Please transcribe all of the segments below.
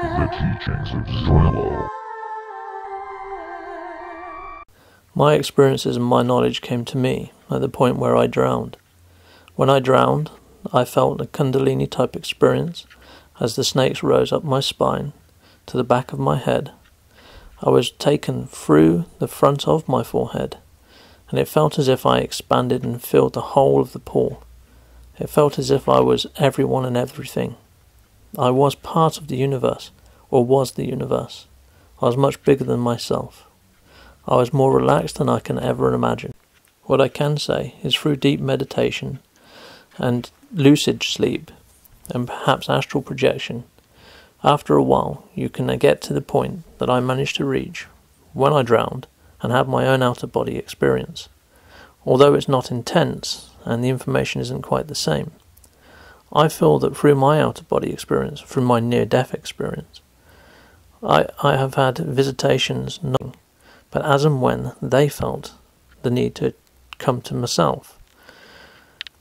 The teachings of XOYLO. My experiences and my knowledge came to me at the point where I drowned. When I drowned, I felt a Kundalini-type experience as the snakes rose up my spine to the back of my head. I was taken through the front of my forehead, and it felt as if I expanded and filled the whole of the pool. It felt as if I was everyone and everything. I was part of the universe, or was the universe. I was much bigger than myself. I was more relaxed than I can ever imagine. What I can say is through deep meditation and lucid sleep and perhaps astral projection, after a while you can get to the point that I managed to reach when I drowned and have my own out-of-body experience. Although it's not intense and the information isn't quite the same, I feel that through my out-of-body experience, through my near-death experience, I have had visitations, but as and when they felt the need to come to myself.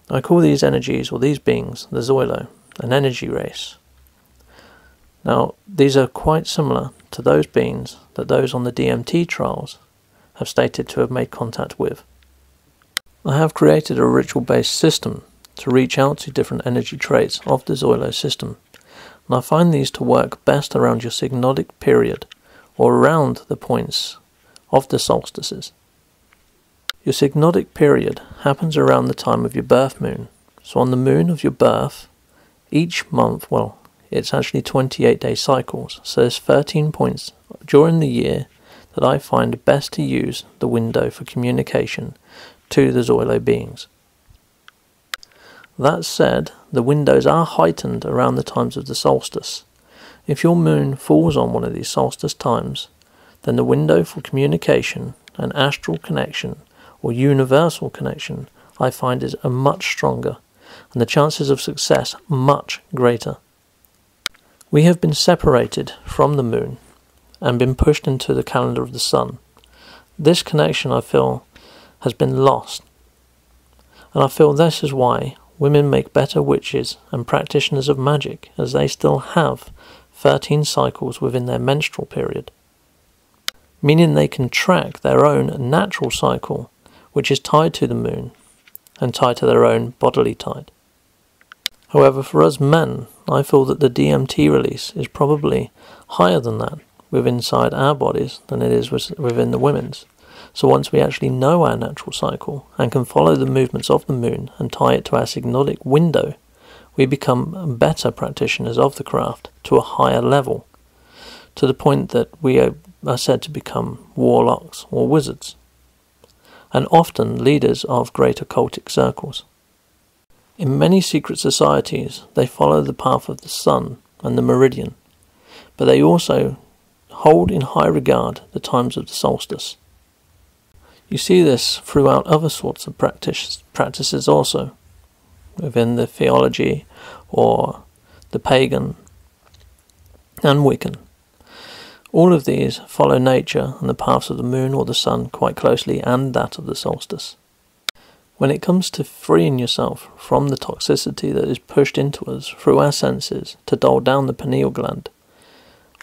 I call these energies, or these beings, the XOYLO, an energy race. Now, these are quite similar to those beings that those on the DMT trials have stated to have made contact with. I have created a ritual-based system to reach out to different energy traits of the XOYLO system, and I find these to work best around your synodic period, or around the points of the solstices. Your synodic period happens around the time of your birth moon. So on the moon of your birth, each month, well, it's actually 28-day cycles, so there's 13 points during the year that I find best to use the window for communication to the XOYLO beings. That said, the windows are heightened around the times of the solstice. If your moon falls on one of these solstice times, then the window for communication and astral connection or universal connection I find is a much stronger, and the chances of success much greater. We have been separated from the moon and been pushed into the calendar of the sun. This connection, I feel, has been lost, and I feel this is why women make better witches and practitioners of magic, as they still have 13 cycles within their menstrual period, meaning they can track their own natural cycle, which is tied to the moon and tied to their own bodily tide. However, for us men, I feel that the DMT release is probably higher than that within inside our bodies than it is within the women's. So once we actually know our natural cycle and can follow the movements of the moon and tie it to our synodic window, we become better practitioners of the craft to a higher level, to the point that we are said to become warlocks or wizards, and often leaders of great occultic circles. In many secret societies, they follow the path of the sun and the meridian, but they also hold in high regard the times of the solstice. You see this throughout other sorts of practices also, within the theology or the pagan and Wiccan. All of these follow nature and the paths of the moon or the sun quite closely, and that of the solstice. When it comes to freeing yourself from the toxicity that is pushed into us through our senses to dull down the pineal gland,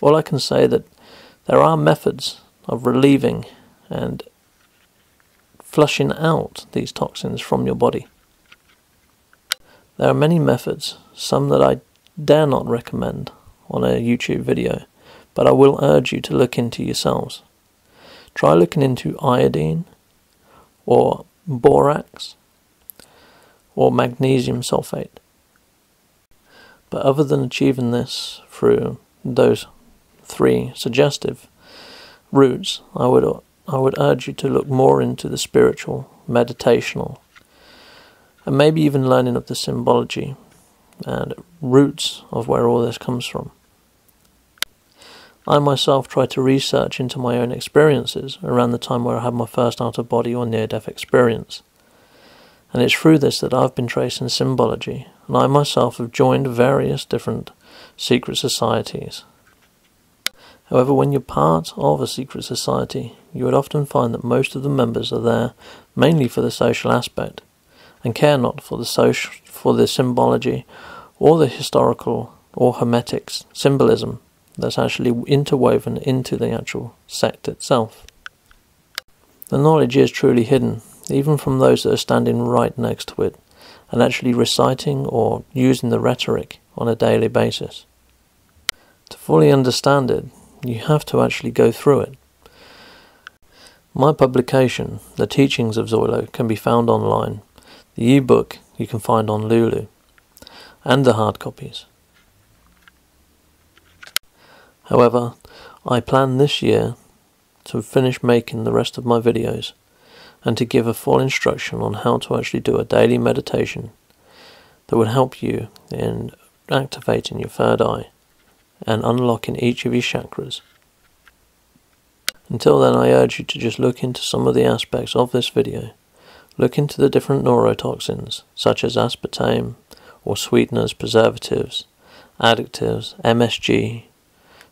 all I can say that there are methods of relieving and flushing out these toxins from your body. There are many methods, some that I dare not recommend on a YouTube video, but I will urge you to look into yourselves. Try looking into iodine, or borax, or magnesium sulfate. But other than achieving this through those three suggestive routes, I would urge you to look more into the spiritual, meditational, and maybe even learning of the symbology and roots of where all this comes from. I myself tried to research into my own experiences around the time where I had my first out-of-body or near-death experience. And it's through this that I've been tracing symbology, and I myself have joined various different secret societies. However, when you're part of a secret society, you would often find that most of the members are there mainly for the social aspect, and care not for the symbology or the historical or hermetic symbolism that's actually interwoven into the actual sect itself. The knowledge is truly hidden, even from those that are standing right next to it, and actually reciting or using the rhetoric on a daily basis. To fully understand it, you have to actually go through it. My publication, The Teachings of XOYLO, can be found online. The ebook you can find on Lulu, and the hard copies. However, I plan this year to finish making the rest of my videos and to give a full instruction on how to actually do a daily meditation that would help you in activating your third eye and unlocking each of your chakras. Until then, I urge you to just look into some of the aspects of this video. Look into the different neurotoxins, such as aspartame, or sweeteners, preservatives, additives, MSG,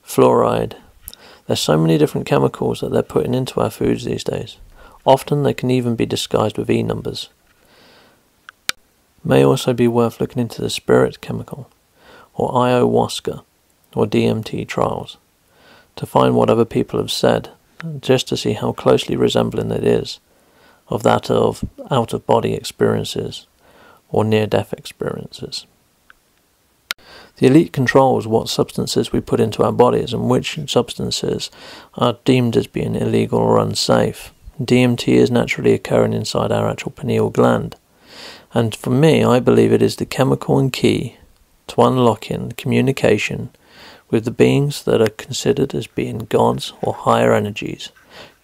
fluoride. There's so many different chemicals that they're putting into our foods these days. Often they can even be disguised with E numbers. May also be worth looking into the spirit chemical, or ayahuasca, or DMT trials, to find what other people have said, just to see how closely resembling it is of that of out-of-body experiences or near-death experiences. The elite controls what substances we put into our bodies and which substances are deemed as being illegal or unsafe. DMT is naturally occurring inside our actual pineal gland, and for me, I believe it is the chemical and key to unlocking communication with the beings that are considered as being gods or higher energies,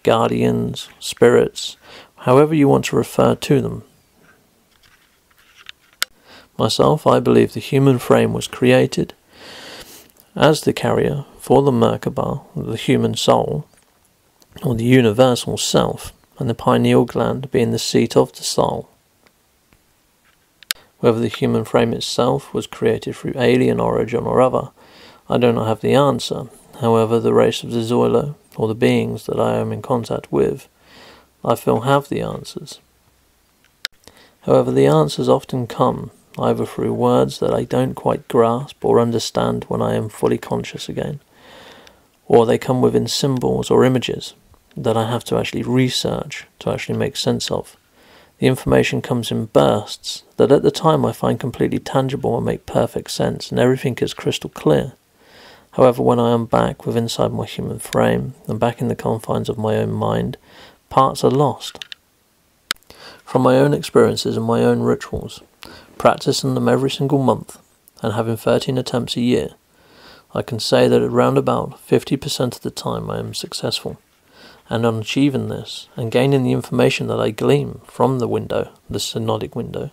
guardians, spirits, however you want to refer to them. Myself, I believe the human frame was created as the carrier for the Merkaba, the human soul, or the universal self, and the pineal gland being the seat of the soul. Whether the human frame itself was created through alien origin or other, I do not have the answer. However, the race of the XOYLO, or the beings that I am in contact with, I feel have the answers. However, the answers often come either through words that I don't quite grasp or understand when I am fully conscious again, or they come within symbols or images that I have to actually research to actually make sense of. The information comes in bursts that at the time I find completely tangible and make perfect sense, and everything is crystal clear. However, when I am back with inside my human frame and back in the confines of my own mind, parts are lost. From my own experiences and my own rituals, practicing them every single month and having 13 attempts a year, I can say that around about 50% of the time I am successful. And on achieving this and gaining the information that I glean from the window, the synodic window,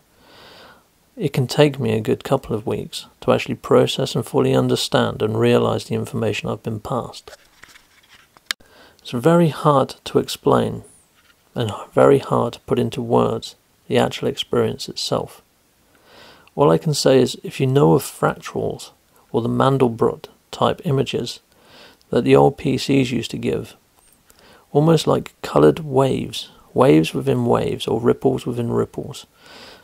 it can take me a good couple of weeks to actually process and fully understand and realize the information I've been passed. It's very hard to explain and very hard to put into words the actual experience itself. All I can say is if you know of fractals or the Mandelbrot type images that the old PCs used to give, almost like coloured waves, waves within waves or ripples within ripples,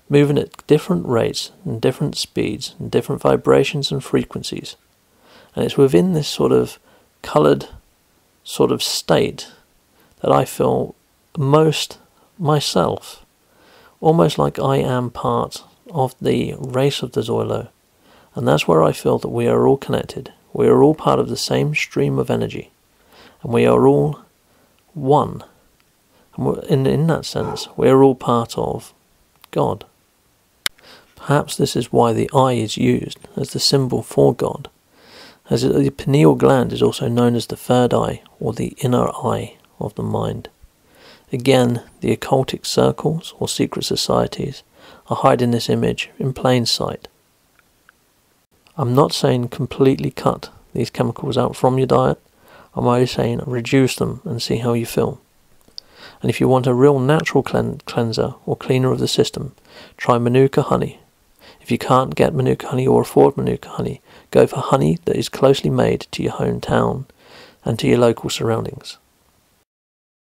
moving at different rates and different speeds and different vibrations and frequencies. And it's within this sort of coloured sort of state that I feel most myself, almost like I am part of the race of the XOYLO. And that's where I feel that we are all connected. We are all part of the same stream of energy. And we are all one. And in that sense, we are all part of God. Perhaps this is why the eye is used as the symbol for God, as the pineal gland is also known as the third eye, or the inner eye of the mind. Again, the occultic circles, or secret societies, are hiding this image in plain sight. I'm not saying completely cut these chemicals out from your diet. I'm only saying reduce them and see how you feel. And if you want a real natural cleanser or cleaner of the system, try Manuka honey. If you can't get Manuka honey or afford Manuka honey, go for honey that is closely made to your hometown and to your local surroundings.